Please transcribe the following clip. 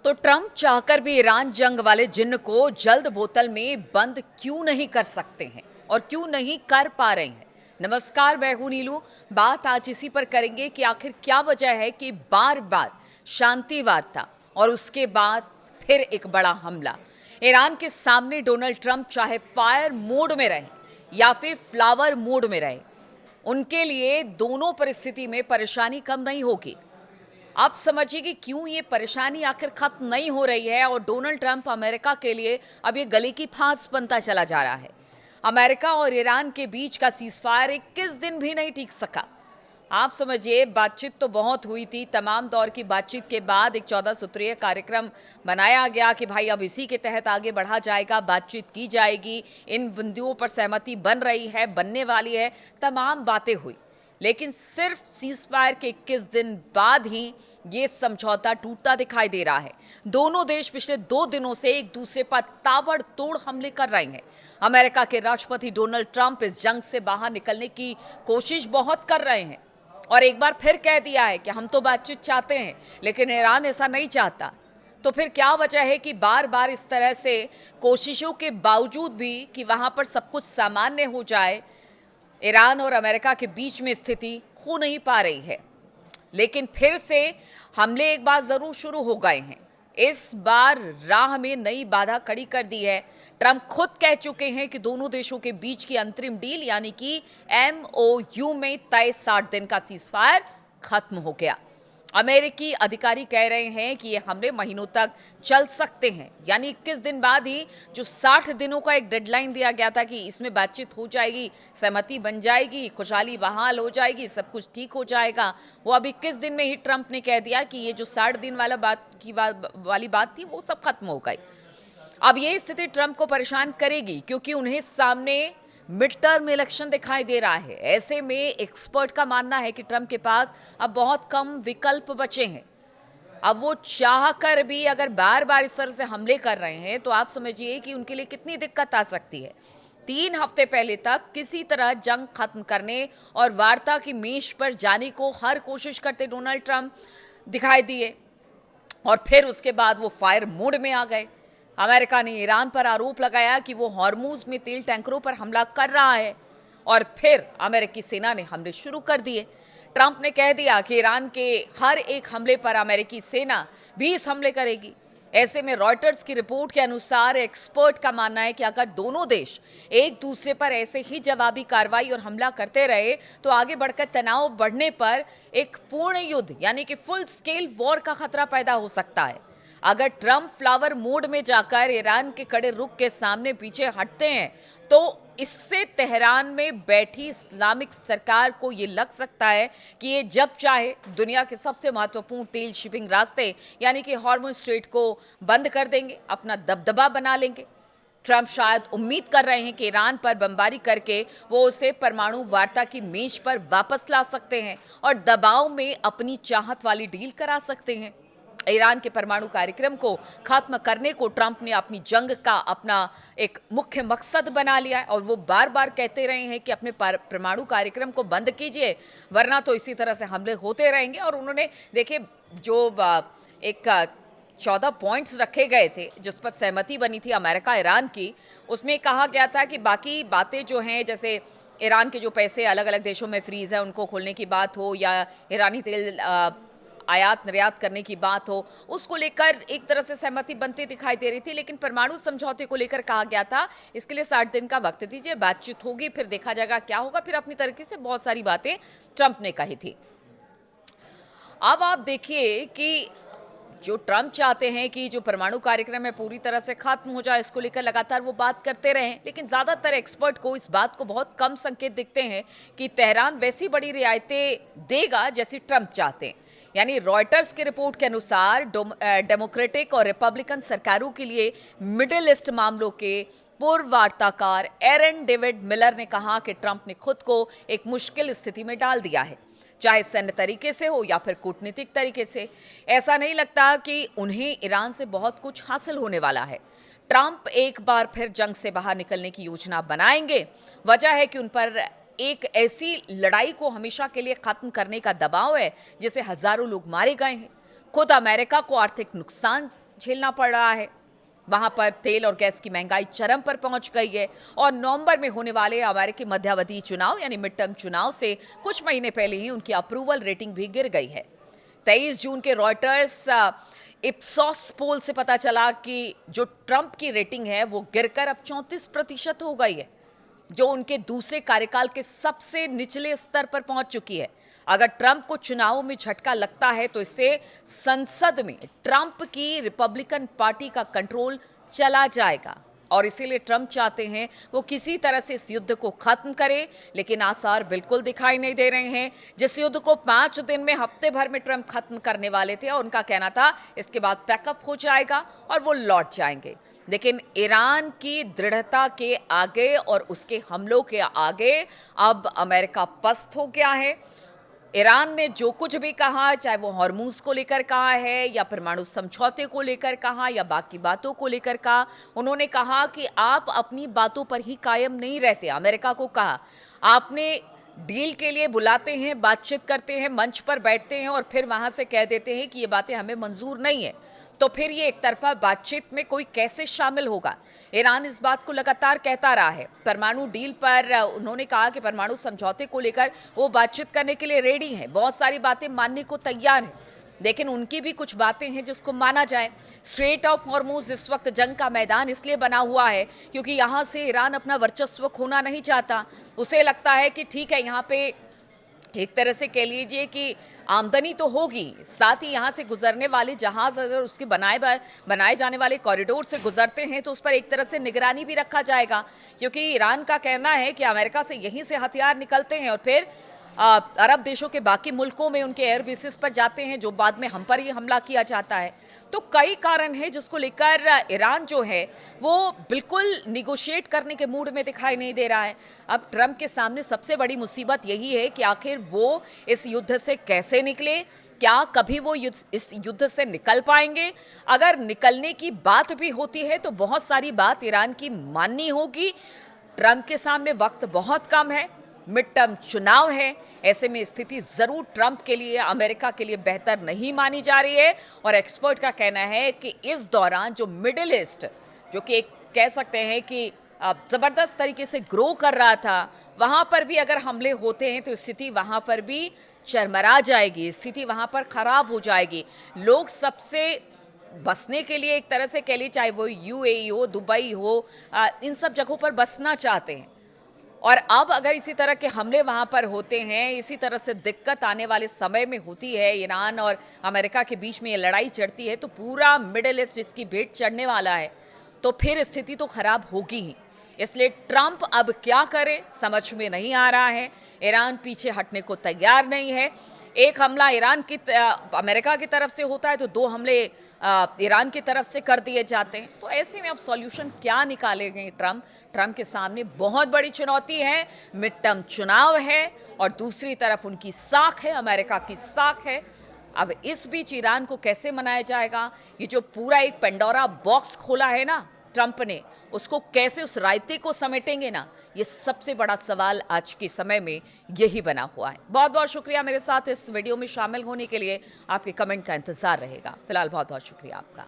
तो ट्रंप चाहकर भी ईरान जंग वाले जिन्न को जल्द बोतल में बंद क्यों नहीं कर सकते हैं और क्यों नहीं कर पा रहे हैं। नमस्कार, मैं हूं नीलू। बात आज इसी पर करेंगे कि आखिर क्या वजह है कि बार बार शांति वार्ता और उसके बाद फिर एक बड़ा हमला। ईरान के सामने डोनाल्ड ट्रंप चाहे फायर मोड में रहे या फिर फ्लावर मोड में रहे, उनके लिए दोनों परिस्थिति में परेशानी कम नहीं होगी। आप समझिए कि क्यों ये परेशानी आखिर खत्म नहीं हो रही है और डोनाल्ड ट्रंप अमेरिका के लिए अब ये गले की फांस बनता चला जा रहा है। अमेरिका और ईरान के बीच का सीजफायर 21 दिन भी नहीं टिक सका। आप समझिए, बातचीत तो बहुत हुई थी। तमाम दौर की बातचीत के बाद एक 14 सूत्रीय कार्यक्रम बनाया गया कि भाई अब इसी के तहत आगे बढ़ा जाएगा, बातचीत की जाएगी, इन बिंदुओं पर सहमति बन रही है, बनने वाली है, तमाम बातें हुई। लेकिन सिर्फ सीजफायर के 21 दिन बाद ही ये समझौता टूटता दिखाई दे रहा है। दोनों देश पिछले 2 दिनों से एक दूसरे पर ताबड़तोड़ हमले कर रहे हैं। अमेरिका के राष्ट्रपति डोनाल्ड ट्रंप इस जंग से बाहर निकलने की कोशिश बहुत कर रहे हैं और एक बार फिर कह दिया है कि हम तो बातचीत चाहते हैं, लेकिन ईरान ऐसा नहीं चाहता। तो फिर क्या वजह है कि बार बार इस तरह से कोशिशों के बावजूद भी कि वहां पर सब कुछ सामान्य हो जाए, ईरान और अमेरिका के बीच में स्थिति हो नहीं पा रही है। लेकिन फिर से हमले एक बार जरूर शुरू हो गए हैं। इस बार राह में नई बाधा खड़ी कर दी है। ट्रंप खुद कह चुके हैं कि दोनों देशों के बीच की अंतरिम डील यानी कि MOU में तय 60 दिन का सीजफायर खत्म हो गया। अमेरिकी अधिकारी कह रहे हैं कि ये हमले महीनों तक चल सकते हैं, यानी 21 दिन बाद ही जो 60 दिनों का एक डेडलाइन दिया गया था कि इसमें बातचीत हो जाएगी, सहमति बन जाएगी, खुशहाली बहाल हो जाएगी, सब कुछ ठीक हो जाएगा, वो अब 21 दिन में ही ट्रंप ने कह दिया कि ये जो 60 दिन वाली बात थी वो सब खत्म हो गई। अब ये स्थिति ट्रंप को परेशान करेगी क्योंकि उन्हें सामने मिड टर्म इलेक्शन दिखाई दे रहा है। ऐसे में एक्सपर्ट का मानना है कि ट्रंप के पास अब बहुत कम विकल्प बचे हैं। अब वो चाह कर भी अगर बार बार इस तरह से हमले कर रहे हैं तो आप समझिए कि उनके लिए कितनी दिक्कत आ सकती है। 3 हफ्ते पहले तक किसी तरह जंग खत्म करने और वार्ता की मेज पर जाने को हर कोशिश करते डोनाल्ड ट्रंप दिखाई दिए और फिर उसके बाद वो फायर मोड में आ गए। अमेरिका ने ईरान पर आरोप लगाया कि वो हॉर्मूज में तेल टैंकरों पर हमला कर रहा है और फिर अमेरिकी सेना ने हमले शुरू कर दिए। ट्रंप ने कह दिया कि ईरान के हर एक हमले पर अमेरिकी सेना 20 हमले करेगी। ऐसे में रॉयटर्स की रिपोर्ट के अनुसार एक्सपर्ट का मानना है कि अगर दोनों देश एक दूसरे पर ऐसे ही जवाबी कार्रवाई और हमला करते रहे तो आगे बढ़कर तनाव बढ़ने पर एक पूर्ण युद्ध यानी कि फुल स्केल वॉर का खतरा पैदा हो सकता है। अगर ट्रंप फ्लावर मोड में जाकर ईरान के कड़े रुख के सामने पीछे हटते हैं तो इससे तेहरान में बैठी इस्लामिक सरकार को ये लग सकता है कि ये जब चाहे दुनिया के सबसे महत्वपूर्ण तेल शिपिंग रास्ते यानी कि हॉर्मुज स्ट्रेट को बंद कर देंगे, अपना दबदबा बना लेंगे। ट्रंप शायद उम्मीद कर रहे हैं कि ईरान पर बमबारी करके वो उसे परमाणु वार्ता की मेज पर वापस ला सकते हैं और दबाव में अपनी चाहत वाली डील करा सकते हैं। ईरान के परमाणु कार्यक्रम को खत्म करने को ट्रंप ने अपनी जंग का अपना एक मुख्य मकसद बना लिया है और वो बार बार कहते रहे हैं कि अपने परमाणु कार्यक्रम को बंद कीजिए वरना तो इसी तरह से हमले होते रहेंगे। और उन्होंने देखिए जो एक 14 पॉइंट्स रखे गए थे जिस पर सहमति बनी थी अमेरिका ईरान की, उसमें कहा गया था कि बाकी बातें जो हैं जैसे ईरान के जो पैसे अलग अलग देशों में फ्रीज है उनको खोलने की बात हो या ईरानी तेल आयात निर्यात करने की बात हो, उसको लेकर एक तरह से सहमति बनती दिखाई दे रही थी। लेकिन परमाणु समझौते को लेकर कहा गया था इसके लिए 60 दिन का वक्त दीजिए, बातचीत होगी, फिर देखा जाएगा क्या होगा। फिर अपनी तरीके से बहुत सारी बातें ट्रंप ने कही थी। अब आप देखिए कि जो ट्रंप चाहते हैं कि जो परमाणु कार्यक्रम है पूरी तरह से खत्म हो जाए, इसको लेकर लगातार वो बात करते रहें, लेकिन ज्यादातर एक्सपर्ट को इस बात को बहुत कम संकेत दिखते हैं कि तेहरान वैसी बड़ी रियायतें देगा जैसी ट्रंप चाहते हैं। यानी रॉयटर्स की रिपोर्ट के अनुसार डेमोक्रेटिक और रिपब्लिकन सरकारों के लिए मिडिल ईस्ट मामलों के पूर्व वार्ताकार एरन डेविड मिलर ने कहा कि ट्रंप ने खुद को एक मुश्किल स्थिति में डाल दिया है, चाहे सैन्य तरीके से हो या फिर कूटनीतिक तरीके से। ऐसा नहीं लगता कि उन्हें ईरान से बहुत कुछ हासिल होने वाला है। ट्रंप एक बार फिर जंग से बाहर निकलने की योजना बनाएंगे। वजह है कि उन पर एक ऐसी लड़ाई को हमेशा के लिए खत्म करने का दबाव है जिसे हजारों लोग मारे गए हैं। खुद अमेरिका को आर्थिक नुकसान झेलना पड़ रहा है। वहां पर तेल और गैस की महंगाई चरम पर पहुंच गई है और नवंबर में होने वाले अमेरिकी मध्यावधि चुनाव यानी मिड टर्म चुनाव से कुछ महीने पहले ही उनकी अप्रूवल रेटिंग भी गिर गई है। 23 जून के रॉयटर्स इप्सॉस पोल से पता चला कि जो ट्रंप की रेटिंग है वो गिरकर अब 34% हो गई है, जो उनके दूसरे कार्यकाल के सबसे निचले स्तर पर पहुंच चुकी है। अगर ट्रंप को चुनावों में झटका लगता है तो इससे संसद में ट्रंप की रिपब्लिकन पार्टी का कंट्रोल चला जाएगा और इसीलिए ट्रंप चाहते हैं वो किसी तरह से इस युद्ध को खत्म करे, लेकिन आसार बिल्कुल दिखाई नहीं दे रहे हैं। जिस युद्ध को 5 दिन में, हफ्ते भर में ट्रंप खत्म करने वाले थे और उनका कहना था इसके बाद पैकअप हो जाएगा और वो लौट जाएंगे, लेकिन ईरान की दृढ़ता के आगे और उसके हमलों के आगे अब अमेरिका पस्त हो गया है। ईरान ने जो कुछ भी कहा, चाहे वो हॉर्मूज को लेकर कहा है या परमाणु समझौते को लेकर कहा या बाकी बातों को लेकर कहा, उन्होंने कहा कि आप अपनी बातों पर ही कायम नहीं रहते। अमेरिका को कहा आपने डील के लिए बुलाते हैं, बातचीत करते हैं, मंच पर बैठते हैं और फिर वहां से कह देते हैं कि ये बातें हमें मंजूर नहीं है, तो फिर ये एक तरफा बातचीत में कोई कैसे शामिल होगा। ईरान इस बात को लगातार कहता रहा है। परमाणु डील पर उन्होंने कहा कि परमाणु समझौते को लेकर वो बातचीत करने के लिए रेडी हैं, बहुत सारी बातें मानने को तैयार हैं, लेकिन उनकी भी कुछ बातें हैं जिसको माना जाए। स्ट्रेट ऑफ हॉर्मूज इस वक्त जंग का मैदान इसलिए बना हुआ है क्योंकि यहाँ से ईरान अपना वर्चस्व खोना नहीं चाहता। उसे लगता है कि ठीक है, यहाँ पे एक तरह से कह लीजिए कि आमदनी तो होगी, साथ ही यहाँ से गुजरने वाले जहाज अगर उसके बनाए जाने वाले कॉरिडोर से गुजरते हैं तो उस पर एक तरह से निगरानी भी रखा जाएगा, क्योंकि ईरान का कहना है कि अमेरिका से यहीं से हथियार निकलते हैं और फिर अरब देशों के बाकी मुल्कों में उनके एयर बेसिस पर जाते हैं, जो बाद में हम पर ही हमला किया जाता है। तो कई कारण हैं जिसको लेकर ईरान जो है वो बिल्कुल निगोशिएट करने के मूड में दिखाई नहीं दे रहा है। अब ट्रंप के सामने सबसे बड़ी मुसीबत यही है कि आखिर वो इस युद्ध से कैसे निकले, क्या कभी वो इस युद्ध से निकल पाएंगे। अगर निकलने की बात भी होती है तो बहुत सारी बात ईरान की माननी होगी। ट्रंप के सामने वक्त बहुत कम है, मिड टर्म चुनाव है, ऐसे में स्थिति जरूर ट्रंप के लिए, अमेरिका के लिए बेहतर नहीं मानी जा रही है। और एक्सपर्ट का कहना है कि इस दौरान जो मिडिल ईस्ट, जो कि एक कह सकते हैं कि जबरदस्त तरीके से ग्रो कर रहा था, वहां पर भी अगर हमले होते हैं तो स्थिति वहां पर भी चरमरा जाएगी, स्थिति वहां पर खराब हो जाएगी। लोग सबसे बसने के लिए एक तरह से कह लीजिए, चाहे वो यूएई हो, दुबई हो, इन सब जगहों पर बसना चाहते हैं। और अब अगर इसी तरह के हमले वहाँ पर होते हैं, इसी तरह से दिक्कत आने वाले समय में होती है, ईरान और अमेरिका के बीच में ये लड़ाई चढ़ती है, तो पूरा मिडिल ईस्ट इसकी भेंट चढ़ने वाला है, तो फिर स्थिति तो खराब होगी ही। इसलिए ट्रंप अब क्या करे समझ में नहीं आ रहा है। ईरान पीछे हटने को तैयार नहीं है। एक हमला अमेरिका की तरफ से होता है तो 2 हमले ईरान की तरफ से कर दिए जाते हैं। तो ऐसे में अब सॉल्यूशन क्या निकालेंगे ट्रंप के सामने बहुत बड़ी चुनौती है। मिड टर्म चुनाव है और दूसरी तरफ उनकी साख है, अमेरिका की साख है। अब इस बीच ईरान को कैसे मनाया जाएगा, ये जो पूरा एक पेंडोरा बॉक्स खोला है ना ट्रंप ने, उसको कैसे उस रायते को समेटेंगे ना, ये सबसे बड़ा सवाल आज के समय में यही बना हुआ है। बहुत बहुत शुक्रिया मेरे साथ इस वीडियो में शामिल होने के लिए। आपके कमेंट का इंतजार रहेगा। फिलहाल बहुत बहुत शुक्रिया आपका।